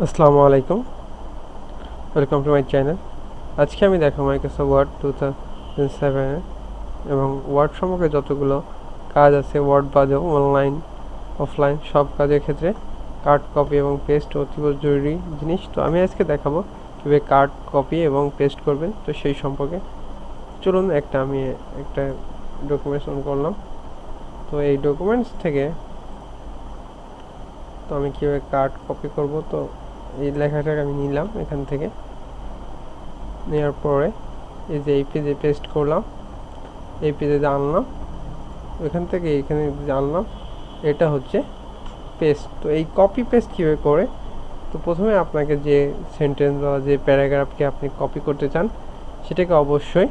আসসালামু আলাইকুম, welcome to my channel. আজকে আমি দেখাবো মাইক্রোসফট ওয়ার্ড 2007 এবং ওয়ার্ড সম্পর্কে যতগুলো কাজ আছে, ওয়ার্ড বাদেও অনলাইন অফলাইন সব কাজের ক্ষেত্রে কাট কপি এবং পেস্ট অতীব জরুরি জিনিস। তো আমি আজকে দেখাবো কীভাবে কাট কপি এবং পেস্ট করবেন। তো সেই সম্পর্কে চলুন আমি একটা ডকুমেন্টস অন করলাম। তো এই ডকুমেন্টস থেকে তো আমি কীভাবে কাট কপি করব, তো এই লেখাটাকে আমি নিলাম এখান থেকে। নেওয়ার পরে এই যে এই পেজে পেস্ট করলাম, এই পেজে আনলাম, ওইখান থেকে এখানে আনলাম, এটা হচ্ছে পেস্ট। তো এই কপি পেস্ট কীভাবে করে, তো প্রথমে আপনাকে যে সেন্টেন্স বা যে প্যারাগ্রাফকে আপনি কপি করতে চান সেটাকে অবশ্যই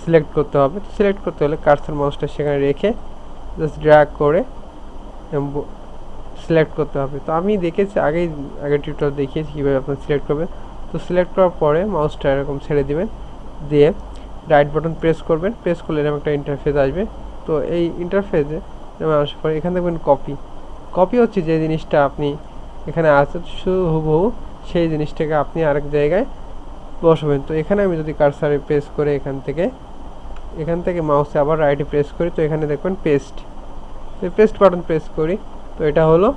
সিলেক্ট করতে হবে। সিলেক্ট করতে হলে কার্সর মাউসটা সেখানে রেখে জাস্ট ড্র্যাগ করে সিলেক্ট করতে হবে। তো আমি দেখেছি আগের টিউটোরিয়াল দেখিয়েছি কীভাবে আপনার সিলেক্ট করবেন। তো সিলেক্ট করার পরে মাউসটা এরকম ছেড়ে দিবেন, দিয়ে রাইট বাটন প্রেস করবেন। প্রেস করলে এরকম একটা ইন্টারফেস আসবে। তো এই ইন্টারফেসে আসার পরে এখানে দেখবেন কপি হচ্ছে যে জিনিসটা আপনি এখানে আছে শুধু হুবহু সেই জিনিসটাকে আপনি আরেক জায়গায় বসাবেন। তো এখানে আমি যদি কার্সারে প্রেস করে এখান থেকে মাউসে আবার রাইটে প্রেস করি, তো এখানে দেখবেন পেস্ট বাটন প্রেস করি, তো এটা হলো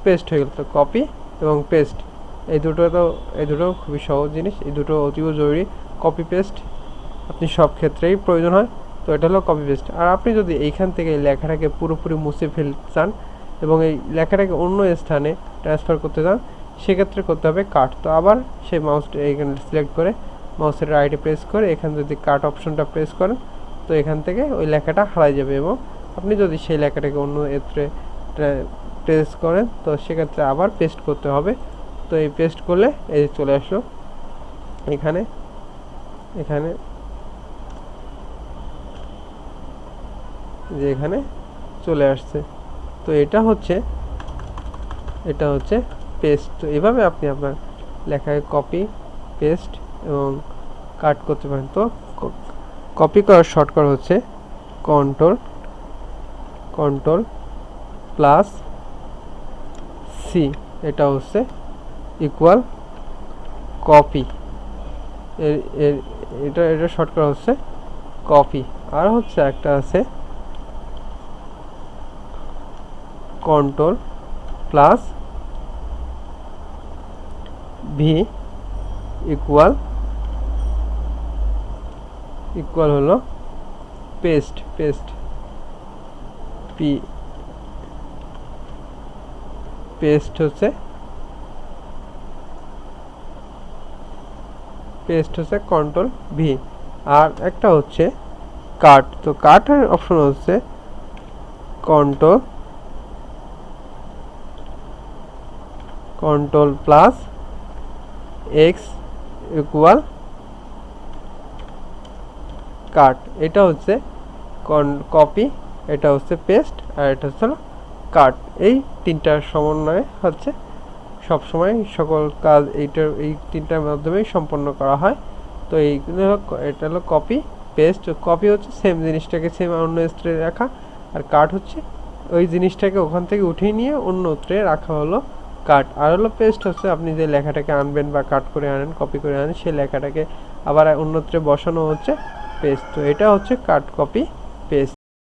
পেস্ট হয়ে গেল। তো কপি এবং পেস্ট এই দুটো খুবই সহজ জিনিস, এই দুটো অতীব জরুরি। কপি পেস্ট আপনি সব ক্ষেত্রেই প্রয়োজন হয়। তো এটা হলো কপি পেস্ট। আর আপনি যদি এইখান থেকে এই লেখাটাকে পুরোপুরি মুছে ফেলতে চান এবং এই লেখাটাকে অন্য স্থানে ট্রান্সফার করতে চান, সেক্ষেত্রে করতে হবে কাট। তো আবার সেই মাউসটা এইখানে সিলেক্ট করে মাউসের রাইটে প্রেস করে এখানে যদি কাট অপশনটা প্রেস করেন, তো এখান থেকে ওই লেখাটা হারাই যাবে। এবং আপনি যদি সেই লেখাটাকে অন্য ক্ষেত্রে প্রেস করেন, তো সেক্ষেত্রে আবার পেস্ট করতে হবে। তো এই পেস্ট করলে এই চলে আসলো এখানে যে এখানে চলে আসছে। তো এটা হচ্ছে পেস্ট। তো এভাবে আপনি আপনার লেখায় কপি পেস্ট এবং কাট করতে পারেন। তো কপি করার শর্টকাট হচ্ছে কন্ট্রোল প্লাস সি, এটা হচ্ছে ইকুয়াল কপি। এটা শর্টকাট হচ্ছে কপি। আর হচ্ছে একটা আছে কন্ট্রোল প্লাস ভি ইকুয়াল হলো পেস্ট হচ্ছে কন্ট্রোল ভি। আর একটা হচ্ছে কাট। তো কাটের অপশন হচ্ছে কন্ট্রোল প্লাস এক্স ইকুয়াল কাট। এটা হচ্ছে কপি, এটা হচ্ছে পেস্ট, আর এটা হচ্ছে কাট। এই তিনটার সমন্বয়ে হচ্ছে সবসময় সকল কাজ এই তিনটার মাধ্যমেই সম্পন্ন করা হয়। তো এটা হলো কপি পেস্ট। কপি হচ্ছে সেম জিনিসটাকে সেম অন্য স্ত্রে রাখা, আর কাট হচ্ছে ওই জিনিসটাকে ওখান থেকে উঠিয়ে নিয়ে অন্য উত্তরে রাখা হলো কাট। আর হলো পেস্ট হচ্ছে আপনি যে লেখাটাকে আনবেন বা কাট করে আনেন, কপি করে আনেন, সেই লেখাটাকে আবার অন্যত্রে বসানো হচ্ছে পেস্ট। তো এটা হচ্ছে কাট কপি পেস্ট।